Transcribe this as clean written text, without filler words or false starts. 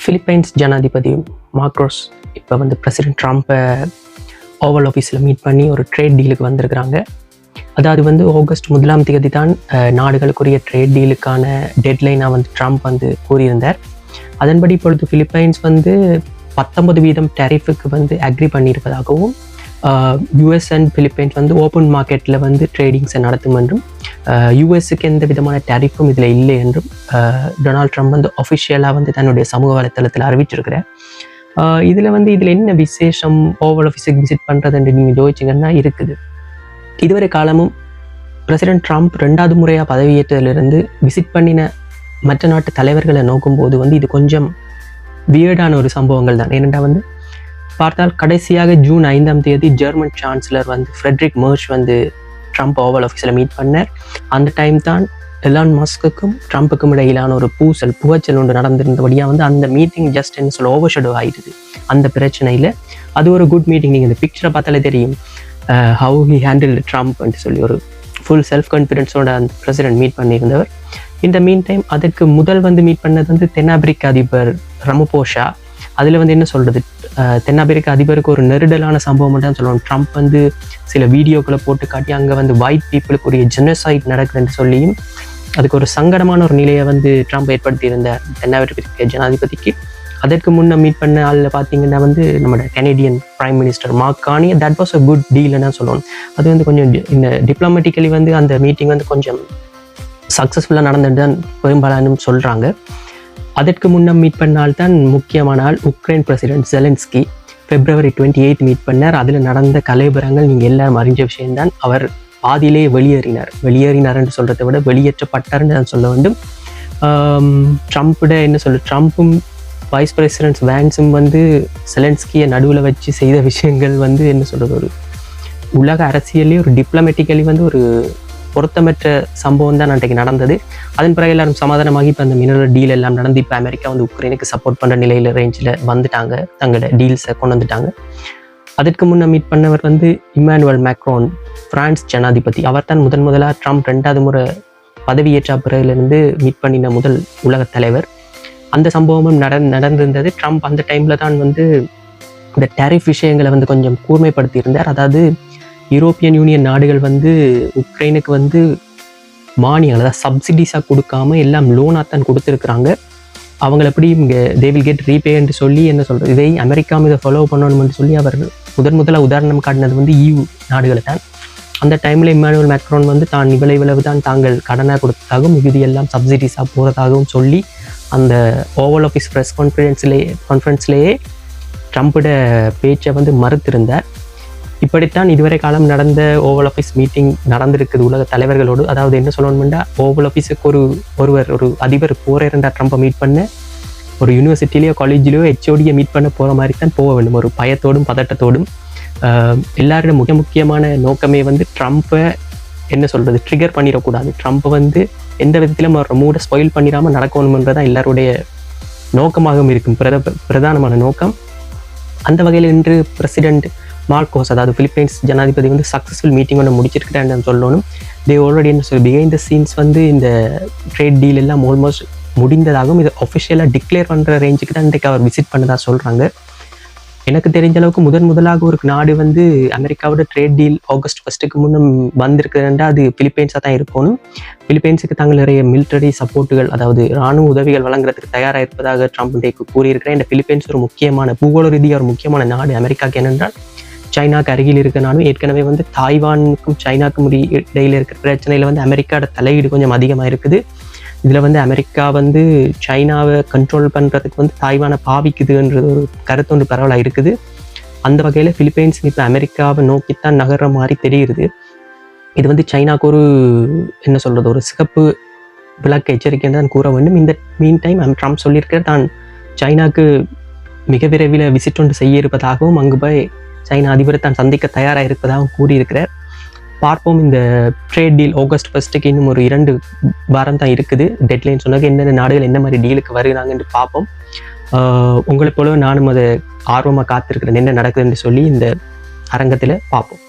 Philippines ஜனாதிபதி Marcos இப்போ வந்து பிரசிடென்ட் ட்ரம்ப்பை ஓவல் ஆஃபீஸில் மீட் பண்ணி ஒரு ட்ரேட் டீலுக்கு வந்திருக்கிறாங்க. அதாவது வந்து ஆகஸ்ட் 1 தான் நாடுகளுக்குரிய ட்ரேட் டீலுக்கான டெட்லைனாக வந்து ட்ரம்ப் வந்து கூறியிருந்தார். அதன்படி இப்பொழுது பிலிப்பைன்ஸ் வந்து 19% டேரிஃபுக்கு வந்து அக்ரி பண்ணியிருப்பதாகவும் யூஎஸ் அண்ட் பிலிப்பைன்ஸ் வந்து ஓப்பன் மார்க்கெட்டில் வந்து ட்ரேடிங்ஸை நடத்தும் என்றும் யூஎஸ்க்கு எந்த விதமான டேரிஃபும் இதில் இல்லை என்றும் டொனால்ட் ட்ரம்ப் வந்து அஃபிஷியலாக வந்து தன்னுடைய சமூக வலைத்தளத்தில் அறிவிச்சிருக்கிறார். இதில் என்ன விசேஷம் ஓவல் ஆஃபீஸுக்கு விசிட் பண்ணுறது என்று நீங்கள் யோசிச்சிங்கன்னா இருக்குது. இதுவரை காலமும் பிரசிடென்ட் ட்ரம்ப் 2வது முறையாக பதவியேற்றதிலிருந்து விசிட் பண்ணின மற்ற நாட்டு தலைவர்களை நோக்கும்போது வந்து இது கொஞ்சம் வியர்டான ஒரு சம்பவங்கள் தான். ஏனென்றால் வந்து பார்த்தால் கடைசியாக ஜூன் 5 ஜெர்மன் சான்சலர் வந்து ஃப்ரெட்ரிக் மெர்ச் வந்து ட்ரம்ப் ஓவல் ஆஃபீஸில் மீட் பண்ணார். அந்த டைம் தான் எலான் மஸ்க்குக்கும் ட்ரம்ப்புக்கும் இடையிலான ஒரு புகைச்சல் ஒன்று நடந்திருந்தபடியாக வந்து அந்த மீட்டிங் ஜஸ்ட் என்ன சொல்ல ஓவர்ஷேடோ ஆயிடுது அந்த பிரச்சனையில். அது ஒரு குட் மீட்டிங். நீங்கள் இந்த பிக்சரை பார்த்தாலே தெரியும் ஹவு ஹி ஹேண்டில் ட்ரம்ப் சொல்லி ஒரு ஃபுல் செல்ஃப் கான்ஃபிடென்ஸோட அந்த பிரசிடென்ட் மீட் பண்ணியிருந்தவர். இந்த மீன் டைம் அதுக்கு முதல் வந்து மீட் பண்ணது வந்து தென்னாப்பிரிக்க அதிபர் ரமபோஷா. அதில் வந்து என்ன சொல்கிறது, தென்னாப்பிரிக்க அதிபருக்கு ஒரு நெருடலான சம்பவம் தான் சொல்லணும். ட்ரம்ப் வந்து சில வீடியோக்களை போட்டு காட்டி அங்கே வந்து ஒயிட் பீப்புளுக்கு ஒரு ஜெனோசைட் நடக்குதுன்னு சொல்லியும் அதுக்கு ஒரு சங்கடமான ஒரு நிலையை வந்து ட்ரம்ப் ஏற்படுத்தியிருந்தார் தென்னாப்பிரிக்க ஜனாதிபதிக்கு. அதற்கு முன்னே மீட் பண்ண ஆளில் பார்த்தீங்கன்னா வந்து நம்மளோட Canadian prime minister Mark Carney. That was a good டீல்னு சொல்லணும். அது வந்து கொஞ்சம் இந்த டிப்ளமேட்டிக்கலி வந்து அந்த மீட்டிங் வந்து கொஞ்சம் சக்ஸஸ்ஃபுல்லாக நடந்துட்டு தான் பெரும்பாலானும் சொல்கிறாங்க. அதற்கு முன்னே மீட் பண்ணால் தான் முக்கியமான ஆள் Ukraine president Zelensky. February 28 meet பண்ணார். அதில் நடந்த கலைபரங்கள் நீங்கள் எல்லாரும் அறிஞ்ச விஷயம்தான். அவர் பாதியிலேயே வெளியேறினார் என்று சொல்கிறத விட வெளியேற்றப்பட்டார்ன்னு நான் சொல்ல வேண்டும். ட்ரம்ப்பும் வைஸ் பிரசிடென்ட் வேன்ஸும் வந்து செலன்ஸ்கியை நடுவில் வச்சு செய்த விஷயங்கள் வந்து என்ன சொல்கிறது, ஒரு உலக அரசியலே ஒரு டிப்ளமேட்டிக்கலி வந்து ஒரு பொருத்தமற்ற சம்பவம் தான் அன்றைக்கு நடந்தது. அதன் பிறகு எல்லாரும் சமாதானமாகி இப்போ அந்த மினரல் டீல் எல்லாம் நடந்து இப்போ அமெரிக்கா வந்து உக்ரைனுக்கு சப்போர்ட் பண்ணுற நிலையில் ரேஞ்சில் வந்துட்டாங்க, தங்களோட டீல்ஸை கொண்டு வந்துட்டாங்க. அதற்கு முன்னே மீட் பண்ணவர் வந்து இம்மானுவல் மேக்ரோன், பிரான்ஸ் ஜனாதிபதி. அவர் தான் முதலாக ட்ரம்ப் 2வது முறை பதவியேற்ற பிறகுலேருந்து மீட் பண்ணின முதல் உலக தலைவர். அந்த சம்பவமும் நடந்திருந்தது. ட்ரம்ப் அந்த டைமில் தான் வந்து இந்த டேரிஃப் விஷயங்களை வந்து கொஞ்சம் கூர்மைப்படுத்தியிருந்தார். அதாவது யூரோப்பியன் யூனியன் நாடுகள் வந்து உக்ரைனுக்கு வந்து மானியங்கள், அதாவது சப்சிடிஸாக கொடுக்காம எல்லாம் லோனாக தான் கொடுத்துருக்குறாங்க. அவங்கள எப்படி இங்கே தே வில் கெட் ரீபேன்னு சொல்லி என்ன சொல்கிறது, இதை அமெரிக்காவும் இதை ஃபாலோ பண்ணணும்னு சொல்லி அவர் முதலாக உதாரணம் காட்டினது வந்து EU நாடுகளை தான். அந்த டைமில் இம்மானுவல் மேக்ரோன் வந்து தான் இவ்வளவு தான் தாங்கள் கடனாக கொடுத்ததாகவும் மிகுதியெல்லாம் சப்சிடிஸாக போகிறதாகவும் சொல்லி அந்த ஓவல் ஆஃபீஸ் ப்ரெஸ் கான்ஃபரன்ஸ்லேயே ட்ரம்ப்போட பேச்சை வந்து மறுத்திருந்தார். இப்படித்தான் இதுவரை காலம் நடந்த ஓவல் ஆஃபீஸ் மீட்டிங் நடந்திருக்குது உலக தலைவர்களோடு. அதாவது என்ன சொல்லணும்னா, ஓவல் ஆஃபீஸுக்கு ஒரு அதிபர் போகிறேன்டா ட்ரம்ப்பை மீட் பண்ண ஒரு யூனிவர்சிட்டிலேயோ காலேஜிலேயோ HODயை மீட் பண்ண போகிற மாதிரி தான் போக வேண்டும், ஒரு பயத்தோடும் பதட்டத்தோடும். எல்லாரோட முக்கியமான நோக்கமே வந்து ட்ரம்ப்பை என்ன சொல்கிறது ட்ரிகர் பண்ணிடக்கூடாது. ட்ரம்ப்பை வந்து எந்த விதத்திலும் அவர் மூடை ஸ்பாயில் பண்ணிடாமல் நடக்கணுன்றதான் எல்லாருடைய நோக்கமாகவும் இருக்கும், பிரதானமான நோக்கம். அந்த வகையில் இன்று பிரசிடென்ட் மார்க்கோஸ், அதாவது பிலிப்பைன்ஸ் ஜனாதிபதி வந்து சக்ஸஸ்ஃபுல் மீட்டிங் ஒன்று முடிச்சிருக்கிறான்னு சொல்லணும். ஆல்ரெடி என்ன சொல்லி பிஹைண்ட் த சீன்ஸ் வந்து இந்த ட்ரேட் டீல் எல்லாம் ஆல்மோஸ்ட் முடிந்ததாகவும் இதை ஒஃபிஷியலாக டிக்ளேர் பண்ணுற ரேஞ்சுக்கு தான் இன்றைக்கு அவர் விசிட் பண்ணதாக சொல்கிறாங்க. எனக்கு தெரிஞ்ச அளவுக்கு முதலாக ஒரு நாடு வந்து அமெரிக்காவோட ட்ரேட் டீல் ஆகஸ்ட் 1 முன்னே வந்திருக்குதுன்றா அது பிலிப்பைன்ஸாக தான் இருக்கணும். பிலிப்பைன்ஸுக்கு தாங்கள் நிறைய மிலிட்டரி சப்போர்ட்டுகள், அதாவது இராணுவ உதவிகள் வழங்குறதுக்கு தயாராக இருப்பதாக ட்ரம்ப் இன்றைக்கு கூறியிருக்கிறேன். இந்த பிலிப்பைன்ஸ் ஒரு முக்கியமான பூகோள ரீதியாக ஒரு முக்கியமான நாடு அமெரிக்காவுக்கு. என்னென்றால் சைனாக்கு அருகில் இருக்க நாடும் ஏற்கனவே வந்து தாய்வானுக்கும் சைனாக்கும் இடையில் இருக்கிற பிரச்சனையில் வந்து அமெரிக்காவோட தலையீடு கொஞ்சம் அதிகமாக இருக்குது. இதில் வந்து அமெரிக்கா வந்து சைனாவை கண்ட்ரோல் பண்ணுறதுக்கு வந்து தாய்வானை பாவிக்குதுன்றது ஒரு கருத்து ஒன்று பரவலாக இருக்குது. அந்த வகையில் பிலிப்பைன்ஸ் இப்போ அமெரிக்காவை நோக்கித்தான் நகர்ற மாதிரி தெரியுது. இது வந்து சைனாவுக்கு ஒரு என்ன சொல்கிறது, ஒரு சிகப்பு விளக்கு எச்சரிக்கைன்னு தான் கூற வேண்டும். இந்த மீன் டைம் ட்ரம்ப் சொல்லியிருக்கிற தான் சைனாவுக்கு மிக விரைவில் விசிட் ஒன்று செய்ய இருப்பதாகவும் அங்கு போய் சைனா அதிபரை தான் சந்திக்க தயாராக இருப்பதாகவும் கூறியிருக்கிறார். பார்ப்போம். இந்த ட்ரேட் டீல் ஆகஸ்ட் 1 இன்னும் ஒரு 2 வாரம் தான் இருக்குது டெட்லைன் சொன்னாங்க. என்னென்ன நாடுகள் என்ன மாதிரி டீலுக்கு வருகிறாங்கன்னு பார்ப்போம். உங்களை போல நானும் அதை ஆர்வமாக காத்திருக்கிறேன் என்ன நடக்குதுன்னு சொல்லி இந்த அரங்கத்தில் பார்ப்போம்.